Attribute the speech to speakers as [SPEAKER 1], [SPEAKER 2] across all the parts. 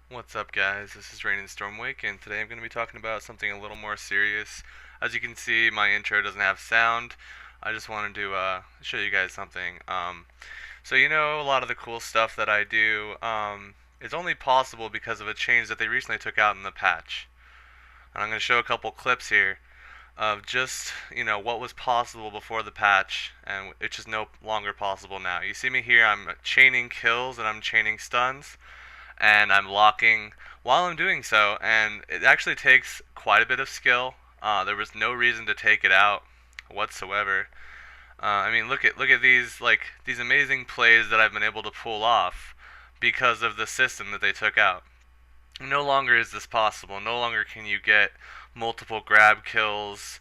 [SPEAKER 1] What's up, guys? This is RaininStormwake, and today I'm going to be talking about something a little more serious. As you can see, my intro doesn't have sound. I just wanted to show you guys something. A lot of the cool stuff that I do is only possible because of a change that they recently took out in the patch. And I'm going to show a couple clips here of just, what was possible before the patch, and it's just no longer possible now. You see me here, I'm chaining kills and I'm chaining stuns and I'm locking while I'm doing so, and it actually takes quite a bit of skill. There was no reason to take it out whatsoever. Look at these amazing plays that I've been able to pull off because of the system that they took out. No longer is this possible. No longer can you get multiple grab kills,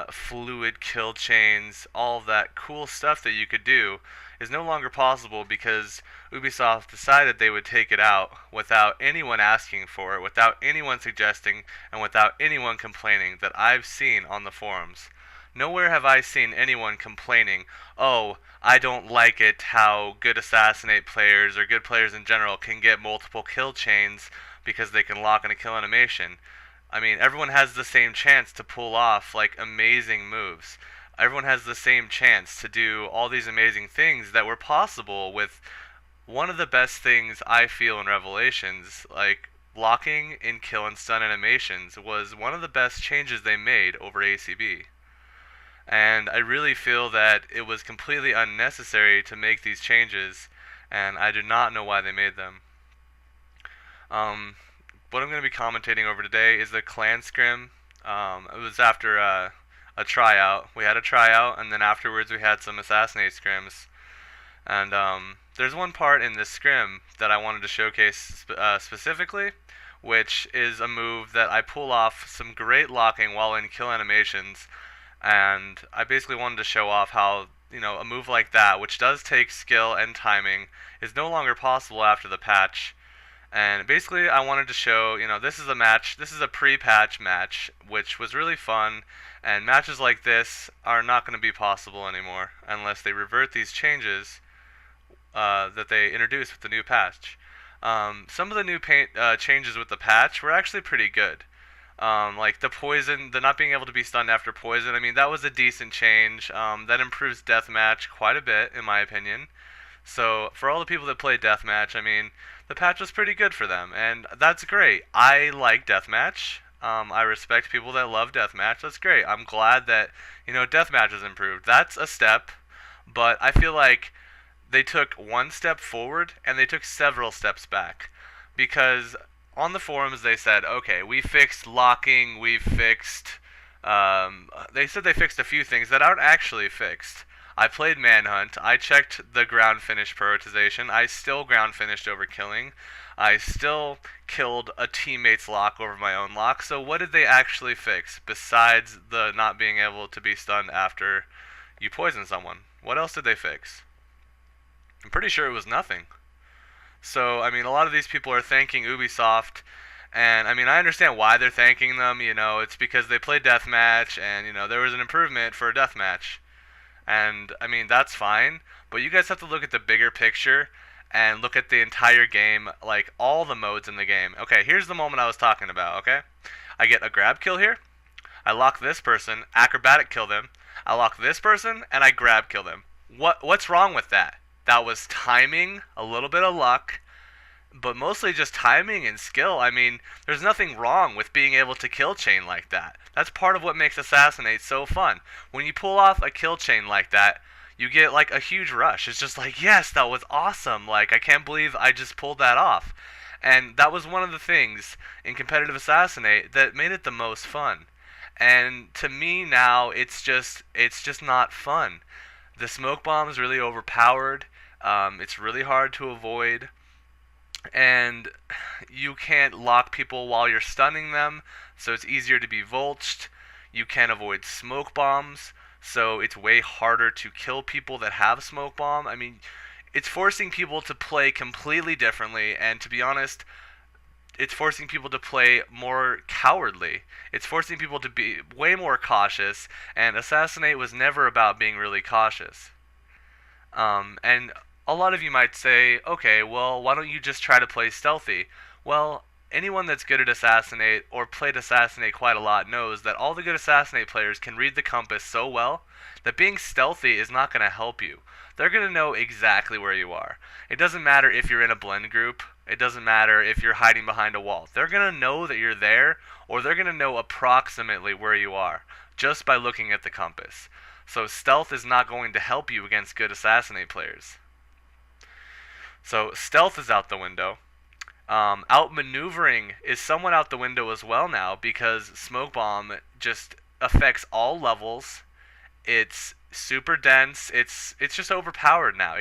[SPEAKER 1] fluid kill chains, all of that cool stuff that you could do is no longer possible because Ubisoft decided they would take it out without anyone asking for it, without anyone suggesting, and without anyone complaining that I've seen on the forums. Nowhere have I seen anyone complaining, oh, I don't like it how good Assassinate players or good players in general can get multiple kill chains because they can lock in a kill animation. I mean, everyone has the same chance to pull off like amazing moves. Everyone has the same chance to do all these amazing things that were possible with one of the best things I feel in Revelations, like locking in kill and stun animations was one of the best changes they made over ACB. And I really feel that it was completely unnecessary to make these changes, and I do not know why they made them. What I'm going to be commentating over today is the clan scrim. It was after a tryout. We had a tryout, and then afterwards we had some assassinate scrims. And there's one part in this scrim that I wanted to showcase specifically, which is a move that I pull off some great locking while in kill animations. And I basically wanted to show off how, a move like that, which does take skill and timing, is no longer possible after the patch. And basically, I wanted to show, this is a match, this is a pre-patch match, which was really fun, and matches like this are not going to be possible anymore unless they revert these changes that they introduced with the new patch. Some of the new changes with the patch were actually pretty good. Like the poison, the not being able to be stunned after poison, I mean, that was a decent change. That improves deathmatch quite a bit, in my opinion. So, for all the people that play deathmatch, I mean, the patch was pretty good for them, and that's great. I like deathmatch. I respect people that love deathmatch. That's great. I'm glad that, deathmatch has improved. That's a step, but I feel like they took one step forward and they took several steps back. Because on the forums they said, okay, we fixed locking, we fixed... they said they fixed a few things that aren't actually fixed. I played Manhunt. I checked the ground finish prioritization. I still ground finished over killing. I still killed a teammate's lock over my own lock. So what did they actually fix besides the not being able to be stunned after you poison someone? What else did they fix? I'm pretty sure it was nothing. So, I mean, a lot of these people are thanking Ubisoft, and I mean, I understand why they're thanking them. It's because they played deathmatch, and there was an improvement for a deathmatch. And, I mean, that's fine, but you guys have to look at the bigger picture and look at the entire game, like all the modes in the game. Okay, here's the moment I was talking about, okay? I get a grab kill here, I lock this person, acrobatic kill them, I lock this person, and I grab kill them. What's wrong with that? That was timing, a little bit of luck, but mostly just timing and skill. I mean, there's nothing wrong with being able to kill chain like that. That's part of what makes Assassinate so fun. When you pull off a kill chain like that, you get like a huge rush. It's just like, yes, that was awesome. Like, I can't believe I just pulled that off. And that was one of the things in competitive Assassinate that made it the most fun. And to me now, it's just not fun. The smoke bomb is really overpowered. It's really hard to avoid. And you can't lock people while you're stunning them, so it's easier to be vultched. You can't avoid smoke bombs, so it's way harder to kill people that have smoke bomb. I mean, it's forcing people to play completely differently, and to be honest, it's forcing people to play more cowardly. It's forcing people to be way more cautious, and Assassinate was never about being really cautious. And a lot of you might say, okay, well, why don't you just try to play stealthy? Well, anyone that's good at Assassinate or played Assassinate quite a lot knows that all the good Assassinate players can read the compass so well that being stealthy is not going to help you. They're going to know exactly where you are. It doesn't matter if you're in a blend group. It doesn't matter if you're hiding behind a wall. They're going to know that you're there, or they're going to know approximately where you are just by looking at the compass. So stealth is not going to help you against good Assassinate players. So stealth is out the window. Outmaneuvering is somewhat out the window as well now because Smoke Bomb just affects all levels. It's super dense. It's just overpowered now.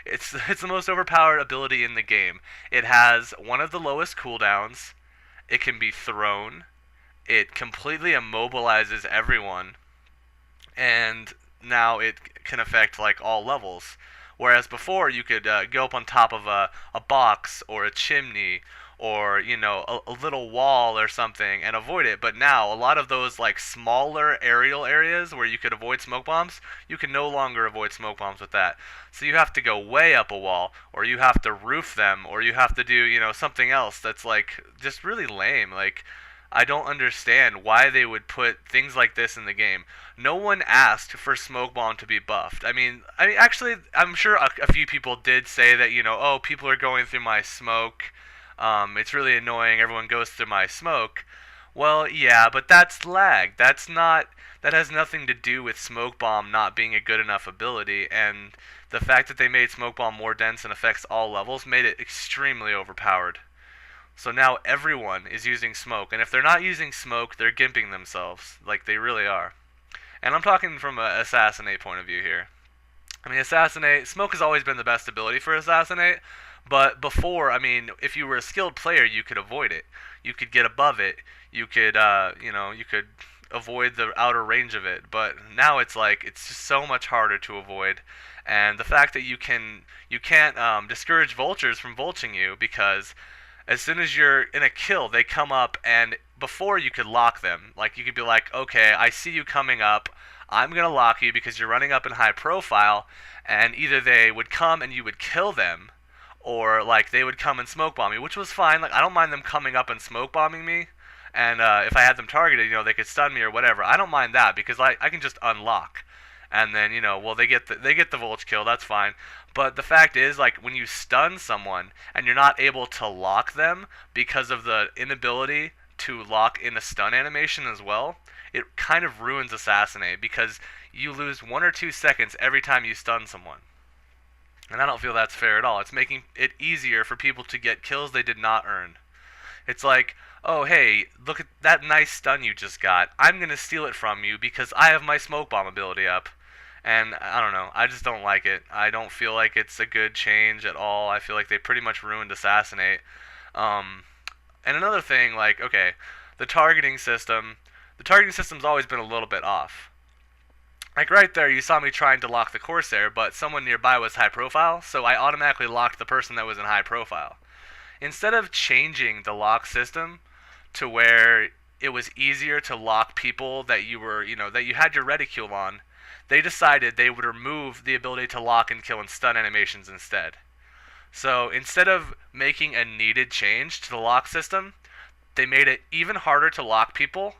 [SPEAKER 1] It's the most overpowered ability in the game. It has one of the lowest cooldowns. It can be thrown. It completely immobilizes everyone, and now it can affect like all levels. Whereas before you could go up on top of a box or a chimney or a little wall or something and avoid it. But now a lot of those like smaller aerial areas where you could avoid smoke bombs, you can no longer avoid smoke bombs with that. So you have to go way up a wall, or you have to roof them, or you have to do something else that's like just really lame. Like, I don't understand why they would put things like this in the game. No one asked for Smoke Bomb to be buffed. Actually, I'm sure a few people did say that, oh, people are going through my smoke. It's really annoying. Everyone goes through my smoke. Well, yeah, but that's lag. That has nothing to do with Smoke Bomb not being a good enough ability, and the fact that they made Smoke Bomb more dense and affects all levels made it extremely overpowered. So now everyone is using smoke, and if they're not using smoke, they're gimping themselves, like they really are. And I'm talking from an Assassinate point of view here. Assassinate, smoke has always been the best ability for Assassinate, but before, if you were a skilled player, you could avoid it. You could get above it. You could, you could avoid the outer range of it. But now it's just so much harder to avoid. And the fact that you can't discourage vultures from vulturing you, because as soon as you're in a kill, they come up, and before you could lock them. Like, you could be like, okay, I see you coming up. I'm going to lock you because you're running up in high profile, and either they would come and you would kill them, or, like, they would come and smoke bomb you, which was fine. Like, I don't mind them coming up and smoke bombing me, and if I had them targeted, they could stun me or whatever. I don't mind that because I can just unlock. And then, well, they get the Vulch kill, that's fine. But the fact is, like, when you stun someone and you're not able to lock them because of the inability to lock in a stun animation as well, it kind of ruins Assassinate because you lose 1 or 2 seconds every time you stun someone. And I don't feel that's fair at all. It's making it easier for people to get kills they did not earn. It's like, oh, hey, look at that nice stun you just got. I'm going to steal it from you because I have my smoke bomb ability up. And I don't know, I just don't like it. I don't feel like it's a good change at all. I feel like they pretty much ruined Assassinate. And another thing, like, okay, the targeting system's always been a little bit off. Like, right there, you saw me trying to lock the Corsair, but someone nearby was high profile, so I automatically locked the person that was in high profile. Instead of changing the lock system to where it was easier to lock people that you were, that you had your reticule on, they decided they would remove the ability to lock and kill and stun animations instead. So instead of making a needed change to the lock system, they made it even harder to lock people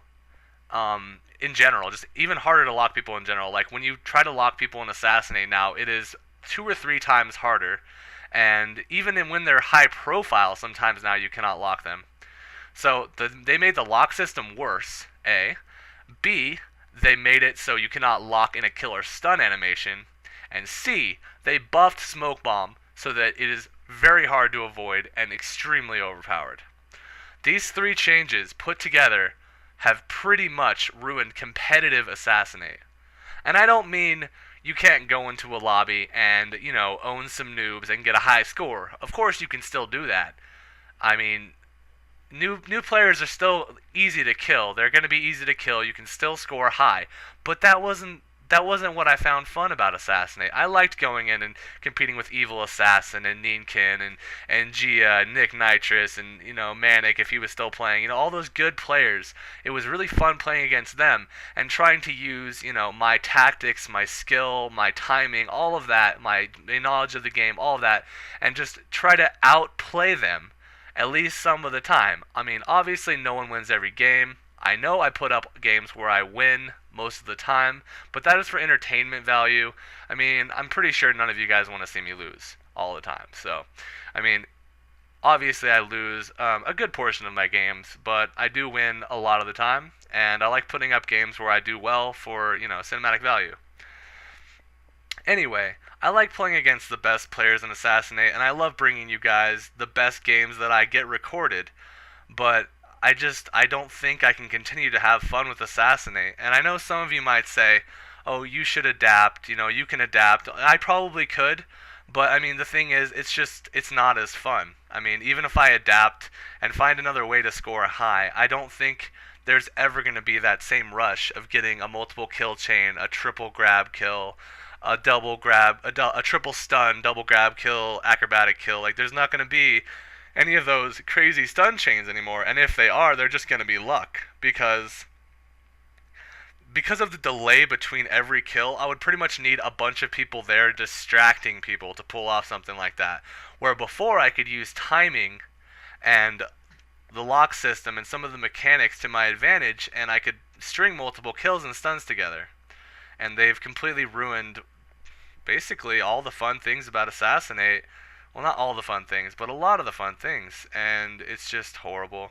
[SPEAKER 1] in general. Just even harder to lock people in general. Like, when you try to lock people in Assassinate now, it is 2 or 3 times harder. And even when they're high profile, sometimes now you cannot lock them. So they made the lock system worse, A. B, they made it so you cannot lock in a kill or stun animation. And C, they buffed Smoke Bomb so that it is very hard to avoid and extremely overpowered. These 3 changes put together have pretty much ruined competitive Assassinate. And I don't mean you can't go into a lobby and, own some noobs and get a high score. Of course you can still do that. New players are still easy to kill. They're going to be easy to kill. You can still score high. But that wasn't what I found fun about Assassinate. I liked going in and competing with Evil Assassin and Nienkin and Gia and Nick Nitrous and, Manic if he was still playing. All those good players. It was really fun playing against them and trying to use, my tactics, my skill, my timing, all of that, my knowledge of the game, all of that, and just try to outplay them at least some of the time. I mean, obviously no one wins every game. I know I put up games where I win most of the time, but that is for entertainment value. I mean, I'm pretty sure none of you guys want to see me lose all the time. So, I mean, obviously I lose a good portion of my games, but I do win a lot of the time, and I like putting up games where I do well for, cinematic value. Anyway, I like playing against the best players in Assassinate, and I love bringing you guys the best games that I get recorded, but I don't think I can continue to have fun with Assassinate. And I know some of you might say, "Oh, you should adapt. You can adapt." I probably could, but I mean, the thing is, it's not as fun. I mean, even if I adapt and find another way to score high, I don't think there's ever going to be that same rush of getting a multiple kill chain, a triple grab kill, a double grab, a triple stun, double grab kill, acrobatic kill. Like, there's not going to be any of those crazy stun chains anymore, and if they are, they're just going to be luck, because of the delay between every kill. I would pretty much need a bunch of people there distracting people to pull off something like that, where before I could use timing and the lock system and some of the mechanics to my advantage, and I could string multiple kills and stuns together. And they've completely ruined basically all the fun things about Assassinate. Well, not all the fun things, but a lot of the fun things, and it's just horrible.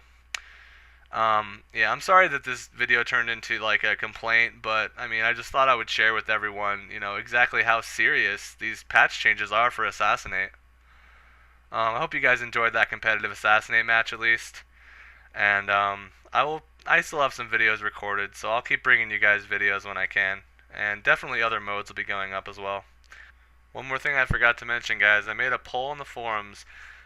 [SPEAKER 1] Yeah, I'm sorry that this video turned into like a complaint, but I mean, I just thought I would share with everyone, exactly how serious these patch changes are for Assassinate. I hope you guys enjoyed that competitive Assassinate match at least, and I still have some videos recorded, so I'll keep bringing you guys videos when I can, and definitely other modes will be going up as well. One more thing I forgot to mention, guys. I made a poll on the forums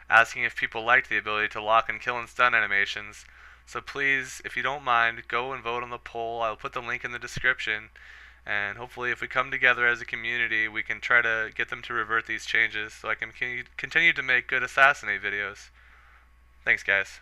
[SPEAKER 1] asking if people liked the ability to lock and kill and stun animations. So please, if you don't mind, go and vote on the poll. I'll put the link in the description. And hopefully if we come together as a community, we can try to get them to revert these changes so I can continue to make good Assassinate videos. Thanks, guys.